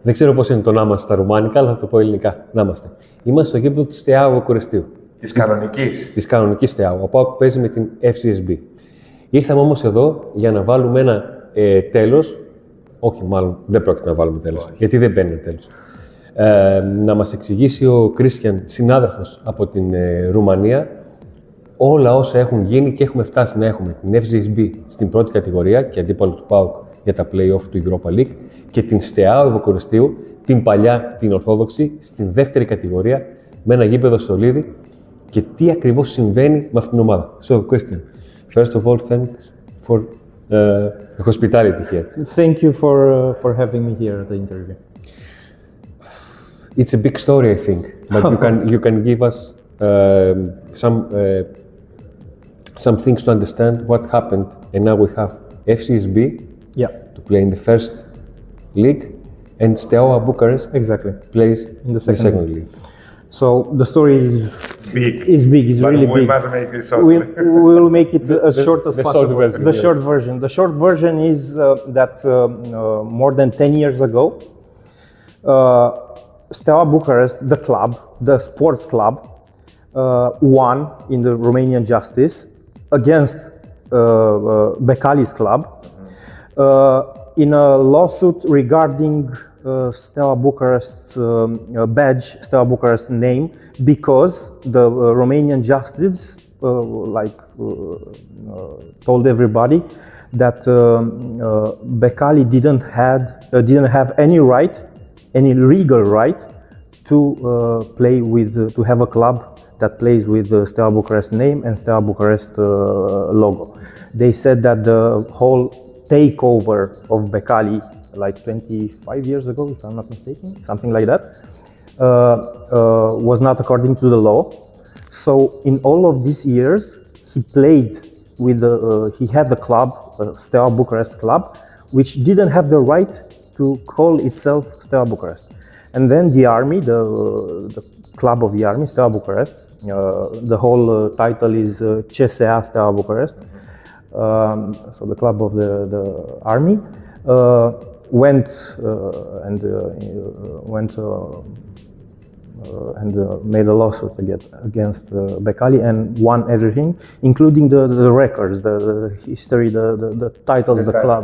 Δεν ξέρω πώς είναι το νάμαστε στα ρουμάνικα, αλλά θα το πω ελληνικά. Νάμαστε. Είμαστε στο γήπεδο της Στεάουα-Εδώ. Της κανονικής. Της κανονικής Στεάουα. Ο ΠΑΟΚ παίζει με την FCSB. Ήρθαμε όμως εδώ για να βάλουμε ένα τέλος. Όχι, μάλλον δεν πρόκειται να βάλουμε τέλος. Γιατί δεν μπαίνει τέλος. Να μας εξηγήσει ο Κρίστιαν, συνάδελφος από την Ρουμανία, όλα όσα έχουν γίνει και έχουμε φτάσει να έχουμε την FCSB στην πρώτη κατηγορία και αντίπαλο του ΠΑΟΚ για τα play-off του Europa League και την Στεάουα-Εδώ, την παλιά, την Ορθόδοξη, στην δεύτερη κατηγορία με ένα γήπεδο στο Λίδι και τι ακριβώς συμβαίνει με αυτήν την ομάδα. So, Christian, first of all, thanks for the hospitality here. Thank you for having me here at the interview. It's a big story, I think, but you can give us some things to understand what happened, and now we have FCSB to play in the first league, and Steaua Bucharest plays in the second league. So the story is big. It's really big. We must make it short. We will make it as short as possible. Short version. The short version is that more than 10 years ago, Steaua Bucharest, the club, the sports club, won in the Romanian justice against Becali's club in a lawsuit regarding Steaua Bucharest's badge, Steaua Bucharest's name, because the Romanian justice told everybody that Becali didn't have any right, any legal right to play with, to have a club that plays with the Steaua Bucharest name and Steaua Bucharest logo. They said that the whole takeover of Becali, like 25 years ago, if I'm not mistaken, something like that, was not according to the law. So in all of these years, he played with he had the club, Steaua Bucharest club, which didn't have the right to call itself Steaua Bucharest. And then the army, the club of the army, Steaua Bucharest, the whole title is CSA Steaua Bucharest, so the club of the army, went and made a lawsuit against Becali and won everything, including the records, the history, the titles, the club.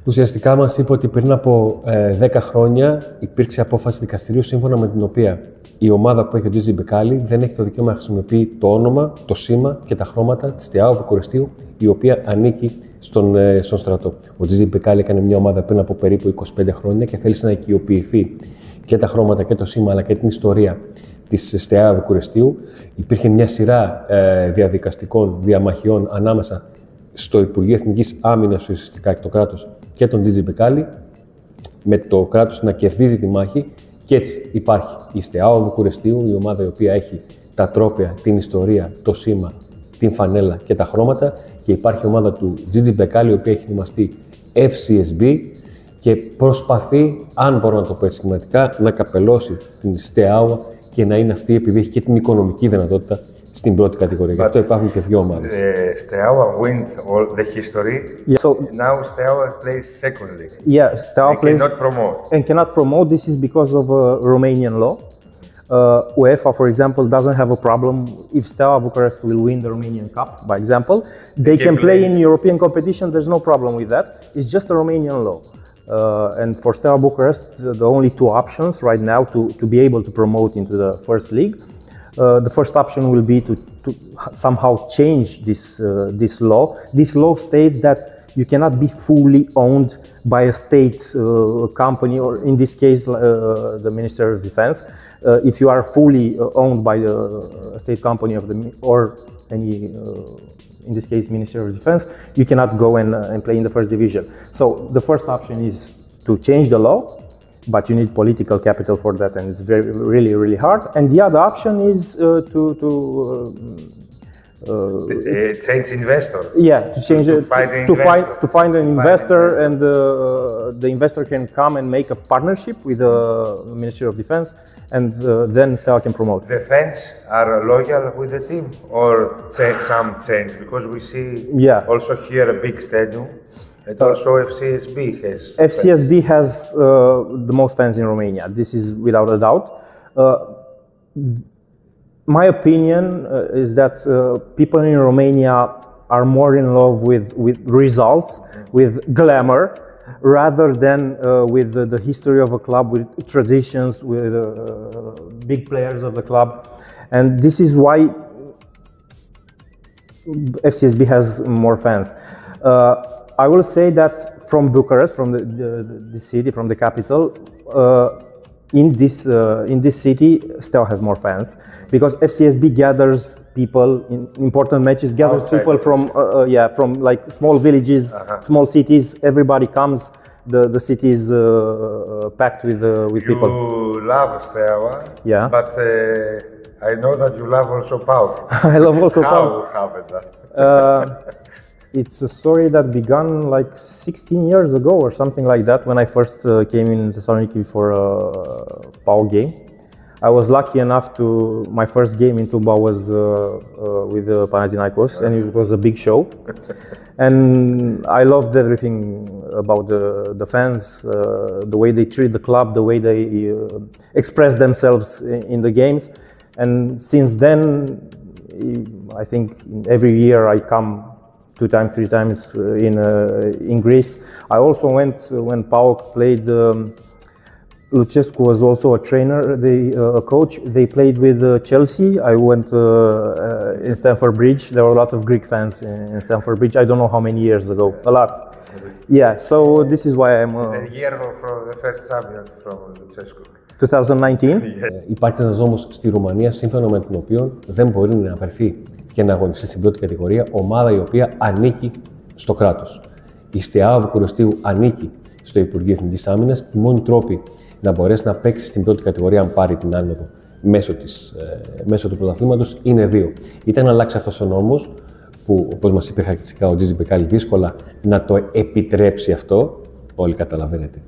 Ουσιαστικά μας είπε ότι πριν από 10 χρόνια υπήρξε απόφαση δικαστηρίου σύμφωνα με την οποία η ομάδα που έχει ο Τζίτζι Μπεκάλι δεν έχει το δικαίωμα να χρησιμοποιεί το όνομα, το σήμα και τα χρώματα της Στεάουα-Εδώ, η οποία ανήκει στον στρατό. Ο Τζίτζι Μπεκάλι έκανε μια ομάδα πριν από περίπου 25 χρόνια και θέλησε να οικειοποιηθεί και τα χρώματα και το σήμα αλλά και την ιστορία της Στεάουα-Εδώ. Υπήρχε μια σειρά διαδικαστικών διαμαχιών ανάμεσα στο Υπουργείο Εθνικής Άμυνας ουσιαστικά και το κράτος και τον Τζίτζι Μπεκάλι, με το κράτος να κερδίζει τη μάχη και έτσι υπάρχει η Στεάουα-Εδώ, η ομάδα η οποία έχει τα τρόπαια, την ιστορία, το σήμα, την φανέλα και τα χρώματα και υπάρχει η ομάδα του Τζίτζι Μπεκάλι η οποία έχει ονομαστεί FCSB και προσπαθεί, αν μπορώ να το πω έτσι σχηματικά, να καπελώσει την Στεάουα και να είναι αυτή επειδή έχει και την οικονομική δυνατότητα στην πρώτη κατηγορία. Γι' αυτό υπάρχουν και δύο ομάδες. Steaua wins all the history. So now Steaua plays second league. Yeah, Steaua plays cannot promote. And cannot promote. This is because of Romanian law. UEFA, for example, doesn't have a problem if Steaua Bucharest will win the Romanian Cup, by example. They can play in European competition. There's no problem with that. It's just a Romanian law. And for Steaua Bucharest, the only two options right now to be able to promote into the first league. The first option will be to somehow change this law. This law states that you cannot be fully owned by a state company, or in this case, the Minister of Defense. If you are fully owned by the state company or any, in this case, Minister of Defense, you cannot go and play in the first division. So the first option is to change the law. But you need political capital for that, and it's really hard. And the other option is change investor. Yeah, to change to find an investor, and the investor can come and make a partnership with the Ministry of Defense, and then Steaua can promote. The fans are loyal with the team, or some change, because we see also here a big stadium. And also FCSB has. FCSB has the most fans in Romania. This is without a doubt. My opinion is that people in Romania are more in love with results, with glamour, rather than with the history of a club, with traditions, with big players of the club. And this is why FCSB has more fans. I will say that from Bucharest, from the city, from the capital, in this city, Steaua has more fans, because FCSB gathers people in important matches, gathers outside people from like small villages, small cities. Everybody comes. The city is packed with people. You love Steaua, Yeah. but I know that you love also PAOK. I love also PAOK. How happened that? It's a story that began like 16 years ago or something like that, when I first came in Thessaloniki for a PAOK game. I was lucky enough my first game in Tuba was with Panathinaikos, and it was a big show. And I loved everything about the fans, the way they treat the club, the way they express themselves in the games. And since then, I think every year I come 2 times, 3 times in Greece. I also went when PAOK played. Lucescu was also a trainer, a coach. They played with Chelsea. I went in Stamford Bridge. There were a lot of Greek fans in Stamford Bridge. I don't know how many years ago. A lot. Yeah. So this is why I'm. The year for the first champion from Lucescu. 2019. Υπάρχει ένας νόμος στη Ρουμανία, σύμφωνα με τον οποίο δεν μπορεί να βρεθεί και να αγωνιστεί στην πρώτη κατηγορία ομάδα η οποία ανήκει στο κράτος. Η Στεάουα Βουκουρεστίου ανήκει στο Υπουργείο Εθνικής Άμυνας. Οι μόνοι τρόποι να μπορέσει να παίξει στην πρώτη κατηγορία, αν πάρει την άνοδο μέσω του πρωταθλήματος, είναι 2. Είτε να αλλάξει αυτός ο νόμος, που όπως μας είπε χαρακτηριστικά ο Τζίζι Μπεκάλι, δύσκολα να το επιτρέψει αυτό. Όλοι καταλαβαίνετε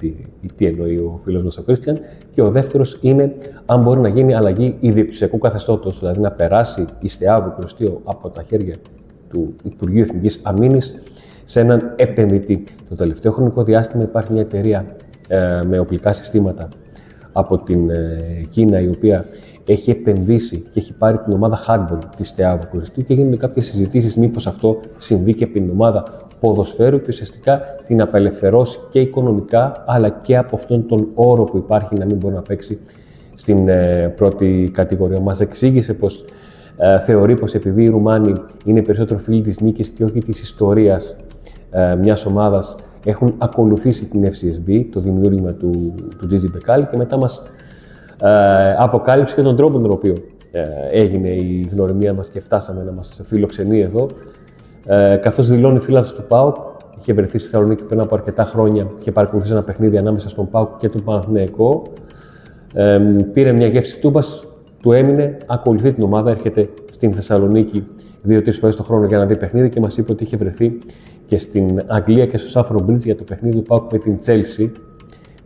τι εννοεί ο φίλος μας ο Κρίστιαν. Και ο δεύτερος είναι αν μπορεί να γίνει αλλαγή ιδιοκτησιακού καθεστώτος, δηλαδή να περάσει η Στεάουα Βουκουρεστίου από τα χέρια του Υπουργείου Εθνικής Αμήνης σε έναν επενδυτή. Το τελευταίο χρονικό διάστημα υπάρχει μια εταιρεία με οπλικά συστήματα από την Κίνα, η οποία έχει επενδύσει και έχει πάρει την ομάδα handball της Στεάουα Βουκουρεστίου και γίνονται κάποιες συζητήσεις μήπως αυτό συμβεί και από την ομάδα ποδοσφαίρου και ουσιαστικά την απελευθερώσει και οικονομικά, αλλά και από αυτόν τον όρο που υπάρχει να μην μπορεί να παίξει στην πρώτη κατηγορία. Μας εξήγησε πως θεωρεί πως επειδή οι Ρουμάνοι είναι περισσότερο φίλοι της νίκης και όχι της ιστορίας μιας ομάδας, έχουν ακολουθήσει την FCSB, το δημιούργημα του Τζίζι Μπεκάλι, και μετά μας αποκάλυψε και τον τρόπο τον οποίο έγινε η γνωριμία μας και φτάσαμε να μας φιλοξενεί εδώ. Καθώς δηλώνει φίλος του ΠΑΟΚ, είχε βρεθεί στη Θεσσαλονίκη πριν από αρκετά χρόνια και παρακολουθήσει ένα παιχνίδι ανάμεσα στον ΠΑΟΚ και τον Παναθηναϊκό. Πήρε μια γεύση τούμπας, του έμεινε, ακολουθεί την ομάδα, έρχεται στην Θεσσαλονίκη 2-3 φορές το χρόνο για να δει παιχνίδι και μας είπε ότι είχε βρεθεί και στην Αγγλία και στο Stamford Bridge για το παιχνίδι του ΠΑΟΚ με την Chelsea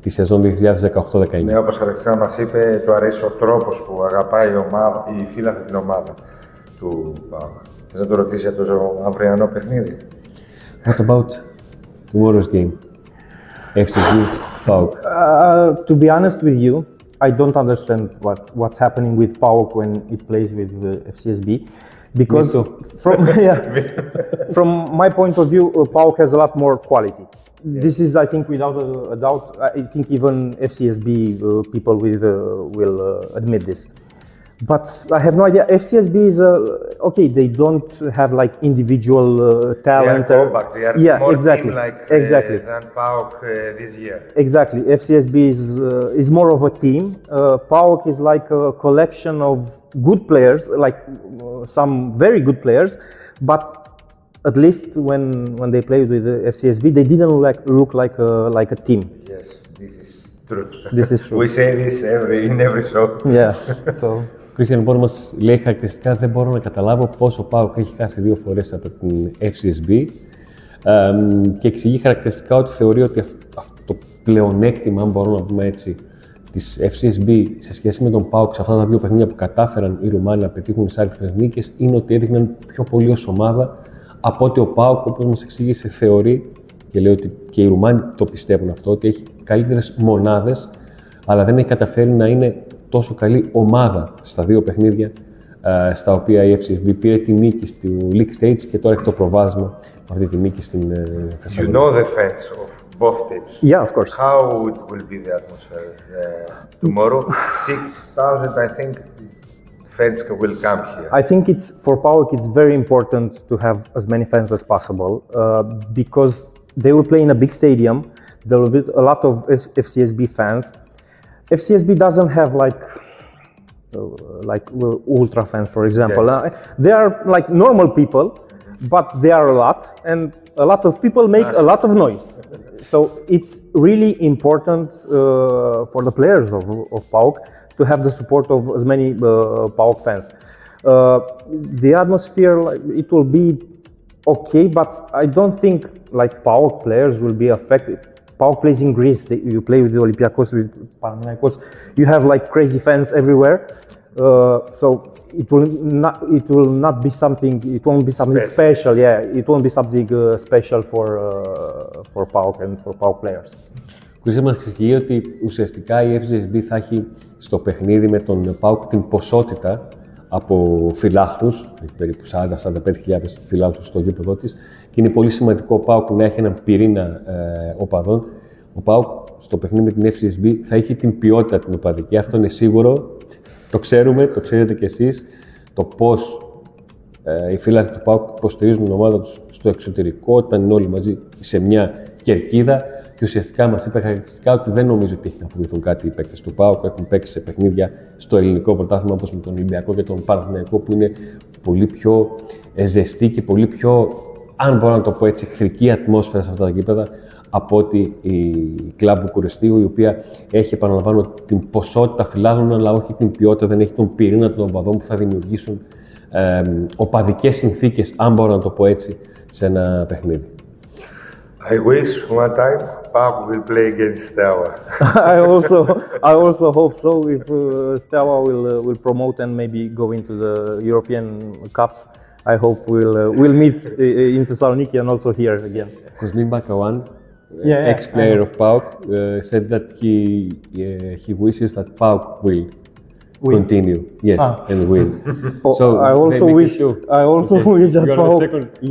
τη σεζόν 2018-19. Ναι, όπως χαρακτηριστικά μας είπε, του αρέσει ο τρόπος που αγαπάει η φίλαθλη την ομάδα του ΠΑΟΚ. Θες να το ρωτήσεις για το αυριανό παιχνίδι? What about tomorrow's game? FCSB PAOK. To be honest with you, I don't understand what's happening with PAOK when it plays with FCSB, because from my point of view, PAOK has a lot more quality. Yeah. This is, I think, without a doubt. I think even FCSB people will admit this. But I have no idea. FCSB is okay. They don't have like individual talents. They are more exactly. Exactly. Than PAOK this year. Exactly. FCSB is more of a team. PAOK is like a collection of good players, like some very good players. But at least when they played with the FCSB, they didn't look like a team. Yes, this is true. This is true. We say this in every show. Yeah. So. Κρίστιαν, λοιπόν, μας λέει χαρακτηριστικά δεν μπορώ να καταλάβω πώς ο ΠΑΟΚ έχει χάσει 2 φορές από την FCSB και εξηγεί χαρακτηριστικά ότι θεωρεί ότι αυτό το πλεονέκτημα, αν μπορώ να πούμε έτσι, της FCSB σε σχέση με τον ΠΑΟΚ σε αυτά τα 2 παιχνίδια που κατάφεραν οι Ρουμάνοι να πετύχουν τις άριθμες νίκες είναι ότι έδειχναν πιο πολύ ως ομάδα από ότι ο ΠΑΟΚ, όπως μας εξήγησε, θεωρεί και λέει ότι και οι Ρουμάνοι το πιστεύουν αυτό, ότι έχει καλύτερες μονάδες, αλλά δεν έχει καταφέρει να είναι τόσο καλή ομάδα στα δύο παιχνίδια στα οποία η FCSB πήρε τη νίκη στο League Stage και τώρα έχει το προβάδισμα αυτή τη νίκη στην Θεσσαλονίκη. You know the fans of both teams. Yeah, of course. How it will be the atmosphere tomorrow? 6,000, I think, fans will come here. I think for PAOK it's very important to have as many fans as possible because they will play in a big stadium. There will be a lot of FCSB fans. FCSB doesn't have like ultra fans, for example. Yes. They are like normal people, but they are a lot, and a lot of people make a lot of noise. So it's really important for the players of PAOK to have the support of as many PAOK fans. The atmosphere, it will be okay, but I don't think like PAOK players will be affected. PAOK plays in Greece. You play with the Olympiacos, with Panathinaikos. You have like crazy fans everywhere. So it will not be something. It won't be something special. Yeah, it won't be something special for PAOK and for PAOK players. Κρίση μας εξηγεί ότι ουσιαστικά η FCSB θα έχει στο παιχνίδι με τον ΠΑΟΚ την ποσότητα από φιλάθλους, περίπου 40-45.000 φιλάθλους στο γήπεδο της, και είναι πολύ σημαντικό ο ΠΑΟΚ να έχει έναν πυρήνα οπαδών. Ο ΠΑΟΚ στο παιχνίδι με την FCSB θα έχει την ποιότητα την οπαδική, αυτό είναι σίγουρο, το ξέρουμε, το ξέρετε κι εσείς, το πώς οι φίλαθλοι του ΠΑΟΚ υποστηρίζουν την ομάδα τους στο εξωτερικό, όταν είναι όλοι μαζί σε μια κερκίδα. Και ουσιαστικά μας είπε χαρακτηριστικά ότι δεν νομίζω ότι έχει να φοβηθούν κάτι οι παίκτες του ΠΑΟΚ. Έχουν παίξει σε παιχνίδια στο ελληνικό πρωτάθλημα όπως με τον Ολυμπιακό και τον Παναθηναϊκό, που είναι πολύ πιο ζεστή και πολύ πιο, αν μπορώ να το πω έτσι, εχθρική ατμόσφαιρα σε αυτά τα γήπεδα από ότι η κλαμπ Βουκουρεστίου, η οποία έχει, επαναλαμβάνω, την ποσότητα φιλάθλων, αλλά όχι την ποιότητα, δεν έχει τον πυρήνα των οπαδών που θα δημιουργήσουν οπαδικές συνθήκες, αν μπορώ να το πω έτσι, σε ένα παιχνίδι. I wish one time PAOK will play against Stεάουα. I also hope so. If Stεάουα will promote and maybe go into the European Cups, I hope we'll meet in Thessaloniki and also here again. Kuzmin Bakawan, ex-player of PAOK, said that he wishes that PAOK will continue, yes, and win. So I also wish that PAOK.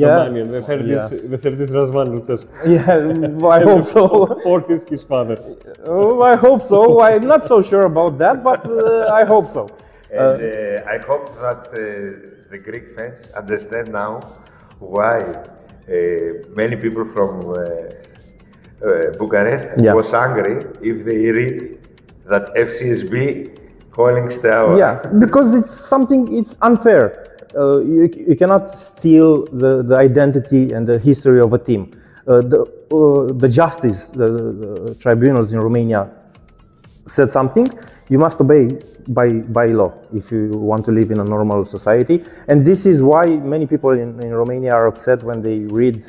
Romanian. The third is Razvan Lucescu. Yeah, I hope so. Fourth is his father. I hope so. I'm not so sure about that, but I hope so. And I hope that the Greek fans understand now why many people from Bucharest was angry if they read that FCSB calling Stεάουα. Yeah, because it's unfair. You cannot steal the identity and the history of a team. The justice, the tribunals in Romania said something, you must obey by law if you want to live in a normal society. And this is why many people in Romania are upset when they read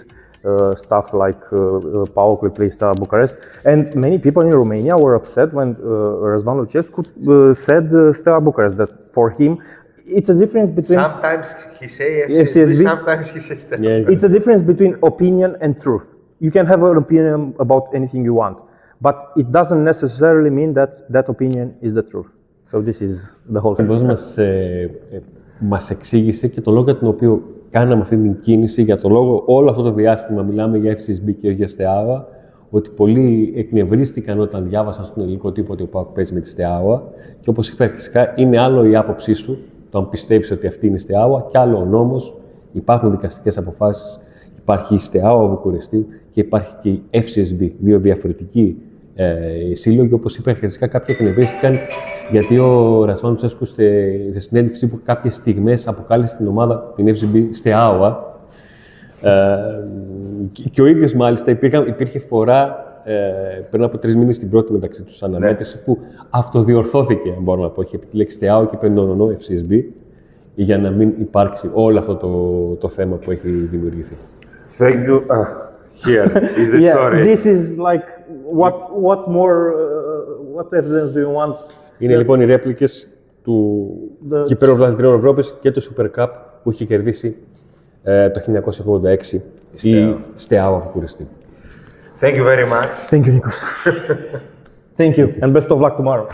stuff like PAOK will play Steaua Bucharest, and many people in Romania were upset when Răzvan Lucescu said Steaua Bucharest, that for him it's a difference between... Sometimes he says FCSB, sometimes he says Steaua. Yeah. It's a difference between opinion and truth. You can have an opinion about anything you want, but it doesn't necessarily mean that that opinion is the truth. So this is the whole thing. Μας εξήγησε και το λόγο για τον οποίο κάναμε αυτή την κίνηση, για το λόγο όλο αυτό το διάστημα μιλάμε για FCSB και όχι για Στεάουα, ότι πολλοί εκνευρίστηκαν όταν διάβασαν στον ελληνικό τύπο ότι ο ΠΑΟΚ παίζει με τη Στεάουα, και όπως είπα φυσικά είναι άλλο η άποψή σου, το αν πιστεύεις ότι αυτή είναι η Στεάουα, και άλλο ο νόμος, υπάρχουν δικαστικές αποφάσεις, υπάρχει η Στεάουα Βουκουρεστίου και υπάρχει και η FCSB, δύο διαφορετικοί σύλλογοι. Όπως είπα φυσικά κάποιοι εκνευρίστηκαν γιατί ο Ρασβάν Λουτσέσκου σε συνέντευξη που κάποιες στιγμές αποκάλεσε την ομάδα, την FCSB, Στεάουα. Και ο ίδιος μάλιστα υπήρχε φορά πριν από 3 μήνες στην πρώτη μεταξύ τους αναμέτρηση που αυτοδιορθώθηκε, αν μπορώ να πω. Είχε πει τη λέξη Στεάουα και είπε no, FCSB, για να μην υπάρξει όλο αυτό το θέμα που έχει δημιουργηθεί. Thank you. Here is the story. This is like what evidence do you want? Είναι λοιπόν οι ρέπλικες του Κυπέλλου Πρωταθλητριών Ευρώπης και του Super Cup που είχε κερδίσει το 1986 η Στεάουα Βουκουρεστίου. Thank you very much. Thank you, Nikos. Thank you, and best of luck tomorrow.